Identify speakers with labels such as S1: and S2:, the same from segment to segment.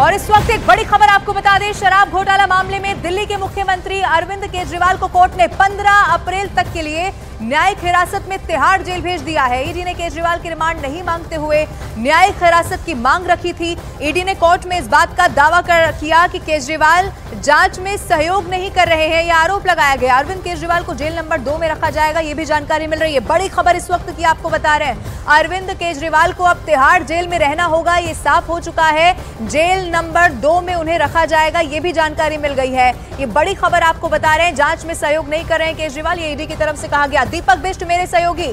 S1: और इस वक्त एक बड़ी खबर आपको बता दें, शराब घोटाला मामले में दिल्ली के मुख्यमंत्री अरविंद केजरीवाल को कोर्ट ने 15 अप्रैल तक के लिए न्यायिक हिरासत में तिहाड़ जेल भेज दिया है। ईडी ने केजरीवाल की रिमांड नहीं मांगते हुए न्यायिक हिरासत की मांग रखी थी। ईडी ने कोर्ट में इस बात का दावा किया कि केजरीवाल जांच में सहयोग नहीं कर रहे हैं, यह आरोप लगाया गया। अरविंद केजरीवाल को जेल नंबर 2 में रखा जाएगा, यह भी जानकारी मिल रही है। बड़ी खबर इस वक्त की आपको बता रहे हैं, अरविंद केजरीवाल को अब तिहाड़ जेल में रहना होगा, ये साफ हो चुका है। जेल नंबर 2 में उन्हें रखा जाएगा, ये भी जानकारी मिल गई है। ये बड़ी खबर आपको बता रहे हैं, जांच में सहयोग नहीं कर रहे हैं केजरीवाल, ये ईडी की तरफ से कहा गया। दीपक बिष्ट मेरे सहयोगी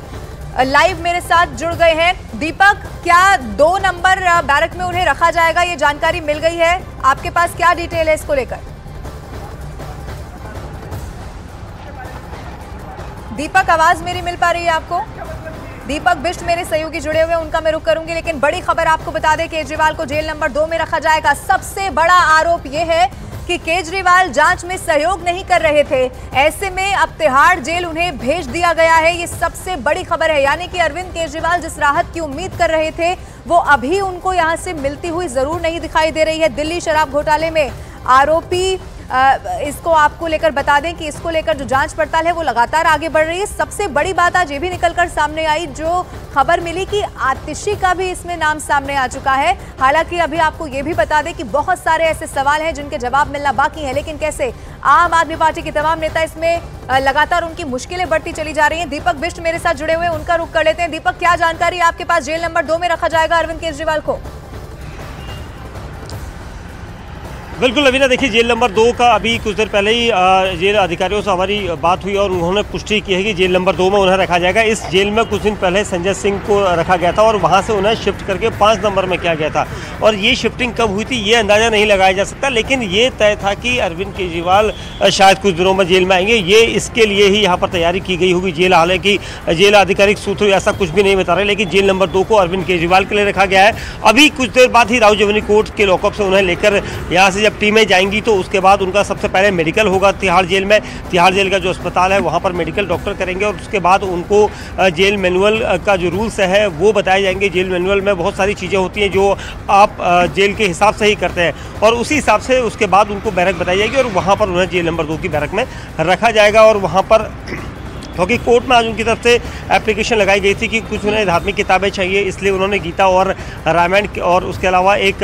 S1: लाइव मेरे साथ जुड़ गए हैं। दीपक, क्या 2 नंबर बैरक में उन्हें रखा जाएगा, ये जानकारी मिल गई है, आपके पास क्या डिटेल है इसको लेकर? दीपक, आवाज मेरी मिल पा रही है आपको? दीपक बिष्ट मेरे सहयोगी जुड़े हुए, उनका मैं रुख करूंगी, लेकिन बड़ी खबर आपको बता दें, केजरीवाल को जेल नंबर 2 में रखा जाएगा। सबसे बड़ा आरोप यह है कि केजरीवाल जांच में सहयोग नहीं कर रहे थे, ऐसे में अब तिहाड़ जेल उन्हें भेज दिया गया है। ये सबसे बड़ी खबर है, यानी कि अरविंद केजरीवाल जिस राहत की उम्मीद कर रहे थे वो अभी उनको यहां से मिलती हुई जरूर नहीं दिखाई दे रही है। दिल्ली शराब घोटाले में आरोपी इसको आपको लेकर बता दें कि इसको लेकर जो जांच पड़ताल है वो लगातार आगे बढ़ रही है। सबसे बड़ी बात आज ये भी निकलकर सामने आई, जो खबर मिली कि आतिशी का भी इसमें नाम सामने आ चुका है। हालांकि अभी आपको ये भी बता दें कि बहुत सारे ऐसे सवाल हैं जिनके जवाब मिलना बाकी है, लेकिन कैसे आम आदमी पार्टी के तमाम नेता इसमें लगातार उनकी मुश्किलें बढ़ती चली जा रही हैं। दीपक बिष्ट मेरे साथ जुड़े हुए, उनका रुख कर लेते हैं। दीपक, क्या जानकारी आपके पास, जेल नंबर 2 में रखा जाएगा अरविंद केजरीवाल को?
S2: बिल्कुल अविना, देखिए जेल नंबर 2 का अभी कुछ देर पहले ही जेल अधिकारियों से हमारी बात हुई और उन्होंने पुष्टि की है कि जेल नंबर 2 में उन्हें रखा जाएगा। इस जेल में कुछ दिन पहले संजय सिंह को रखा गया था और वहां से उन्हें शिफ्ट करके 5 नंबर में किया गया था। और ये शिफ्टिंग कब हुई थी ये अंदाज़ा नहीं लगाया जा सकता, लेकिन ये तय था कि अरविंद केजरीवाल शायद कुछ दिनों में जेल में आएंगे। ये इसके लिए ही यहाँ पर तैयारी की गई होगी जेल। हालांकि जेल आधिकारिक सूत्र ऐसा कुछ भी नहीं बता रहे, लेकिन जेल नंबर 2 को अरविंद केजरीवाल के लिए रखा गया है। अभी कुछ देर बाद ही राउजवनी कोर्ट के लॉकअप से उन्हें लेकर यहाँ से जब टीमें जाएंगी तो उसके बाद उनका सबसे पहले मेडिकल होगा तिहाड़ जेल में। तिहाड़ जेल का जो अस्पताल है वहाँ पर मेडिकल डॉक्टर करेंगे और उसके बाद उनको जेल मैनुअल का जो रूल्स है वो बताए जाएंगे। जेल मैनुअल में बहुत सारी चीज़ें होती हैं जो आप जेल के हिसाब से ही करते हैं और उसी हिसाब से उसके बाद उनको बैरक बताई जाएगी और वहाँ पर उन्हें जेल नंबर 2 की बैरक में रखा जाएगा। और वहाँ पर क्योंकि कोर्ट में आज उनकी तरफ से एप्लीकेशन लगाई गई थी कि कुछ उन्हें धार्मिक किताबें चाहिए, इसलिए उन्होंने गीता और रामायण और उसके अलावा एक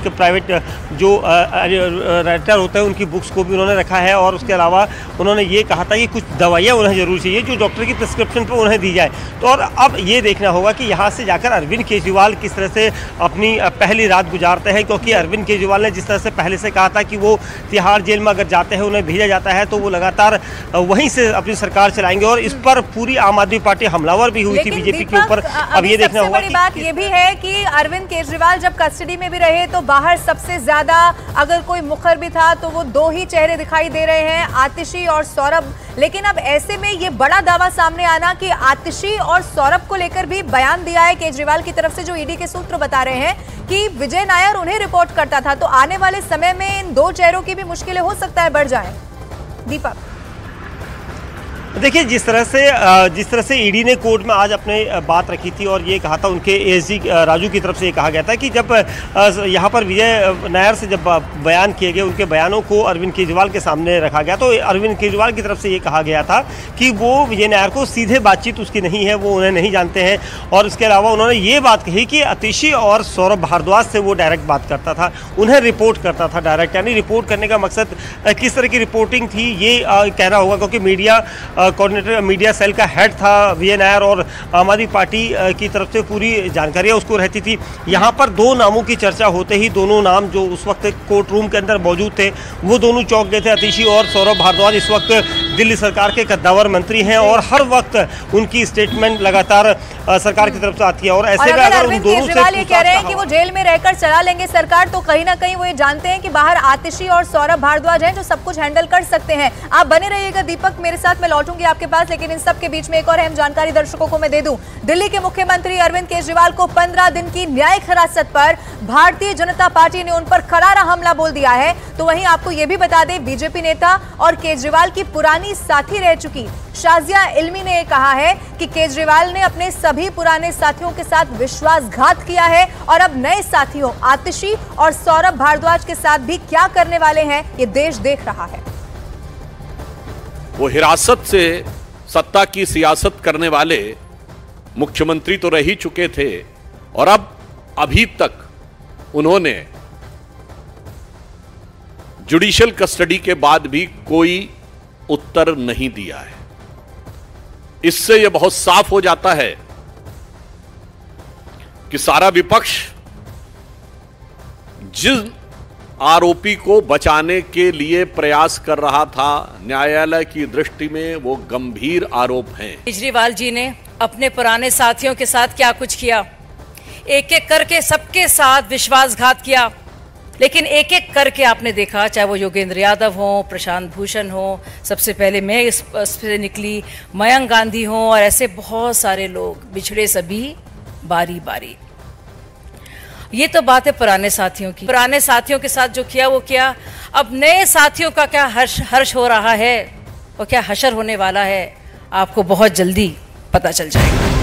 S2: प्राइवेट जो राइटर होते हैं उनकी बुक्स को भी उन्होंने रखा है। और उसके अलावा उन्होंने ये कहा था कि कुछ दवाइयाँ उन्हें जरूर चाहिए जो डॉक्टर की प्रिस्क्रिप्शन पर उन्हें दी जाए। तो और अब ये देखना होगा कि यहाँ से जाकर अरविंद केजरीवाल किस तरह से अपनी पहली रात गुजारते हैं, क्योंकि अरविंद केजरीवाल ने जिस तरह से पहले से कहा था कि वो तिहाड़ जेल में अगर जाते हैं उन्हें भेजा जाता है तो वो लगातार वहीं से अपनी सरकार चलाएंगे। और इस पर पूरी आम आदमी पार्टी हमलावर भी हुई थी बीजेपी के ऊपर। अब ये देखना होगा।
S1: बड़ी बात ये भी है कि अरविंद केजरीवाल जब कस्टडी में भी रहे तो बाहर सबसे ज्यादा अगर कोई मुखर भी था तो वो 2 ही चेहरे दिखाई दे रहे हैं, आतिशी और सौरभ। लेकिन अब ऐसे में ये बड़ा दावा सामने आना कि आतिशी और सौरभ को लेकर भी बयान दिया है केजरीवाल की तरफ से, जो ईडी के सूत्र बता रहे हैं कि विजय नायर उन्हें रिपोर्ट करता था, तो आने वाले समय में इन 2 चेहरों की भी मुश्किलें हो सकता है बढ़ जाए। दीपक,
S2: देखिए जिस तरह से ईडी ने कोर्ट में आज अपने बात रखी थी और ये कहा था, उनके एएसजी राजू की तरफ से ये कहा गया था कि जब यहाँ पर विजय नायर से जब बयान किए गए, उनके बयानों को अरविंद केजरीवाल के सामने रखा गया तो अरविंद केजरीवाल की तरफ से ये कहा गया था कि वो विजय नायर को सीधे बातचीत उसकी नहीं है, वो उन्हें नहीं जानते हैं। और इसके अलावा उन्होंने ये बात कही कि आतिशी और सौरभ भारद्वाज से वो डायरेक्ट बात करता था, उन्हें रिपोर्ट करता था डायरेक्ट। यानी रिपोर्ट करने का मकसद किस तरह की रिपोर्टिंग थी ये कहना होगा, क्योंकि मीडिया कोऑर्डिनेटर मीडिया सेल का हेड था विजय नायर और आम आदमी पार्टी की तरफ से पूरी जानकारियां उसको रहती थी। यहाँ पर 2 नामों की चर्चा होते ही दोनों नाम जो उस वक्त कोर्ट रूम के अंदर मौजूद थे वो दोनों चौंक गए थे। आतिशी और सौरभ भारद्वाज इस वक्त दिल्ली सरकार के कद्दावर मंत्री हैं और हर वक्त उनकी स्टेटमेंट लगातार सरकार की तरफ से आती है। और ऐसे में अगर उन दोनों से
S1: ये कह रहे हैं कि वो जेल में रहकर चला लेंगे सरकार, तो कहीं ना कहीं वो ये जानते हैं कि बाहर आतिशी और सौरभ भारद्वाज हैं जो सब कुछ हैंडल कर सकते हैं। आप बने रहिएगा दीपक मेरे साथ, मैं लौटूंगी आऊंगी आपके पास, लेकिन इन सब के बीच में एक और अहम जानकारी दर्शकों को मैं दे दूं। दिल्ली के मुख्यमंत्री अरविंद केजरीवाल को 15 दिन की न्यायिक हिरासत पर भारतीय जनता पार्टी ने उन पर करारा हमला बोल दिया है। तो वहीं आपको यह भी बता दें, बीजेपी नेता और केजरीवाल की पुरानी साथी रह चुकी शाजिया इल्मी ने यह कहा है कि केजरीवाल ने अपने सभी पुराने साथियों के साथ विश्वासघात किया है और अब नए साथियों आतिशी और सौरभ भारद्वाज के साथ भी क्या करने वाले हैं ये देश देख रहा है।
S3: वो हिरासत से सत्ता की सियासत करने वाले मुख्यमंत्री तो रह ही चुके थे और अब अभी तक उन्होंने जुडिशियल कस्टडी के बाद भी कोई उत्तर नहीं दिया है। इससे यह बहुत साफ हो जाता है कि सारा विपक्ष जिस आरोपी को बचाने के लिए प्रयास कर रहा था, न्यायालय की दृष्टि में वो गंभीर आरोप हैं।
S4: केजरीवाल जी ने अपने पुराने साथियों के साथ क्या कुछ किया, एक एक करके सबके साथ विश्वासघात किया, लेकिन एक एक करके आपने देखा, चाहे वो योगेंद्र यादव हो, प्रशांत भूषण हो, सबसे पहले मैं इससे निकली, मयंक गांधी हो, और ऐसे बहुत सारे लोग बिछड़े सभी बारी बारी। ये तो बात है पुराने साथियों की। पुराने साथियों के साथ जो किया वो किया। अब नए साथियों का क्या हर्ष हो रहा है और क्या हशर होने वाला है, आपको बहुत जल्दी पता चल जाएगा।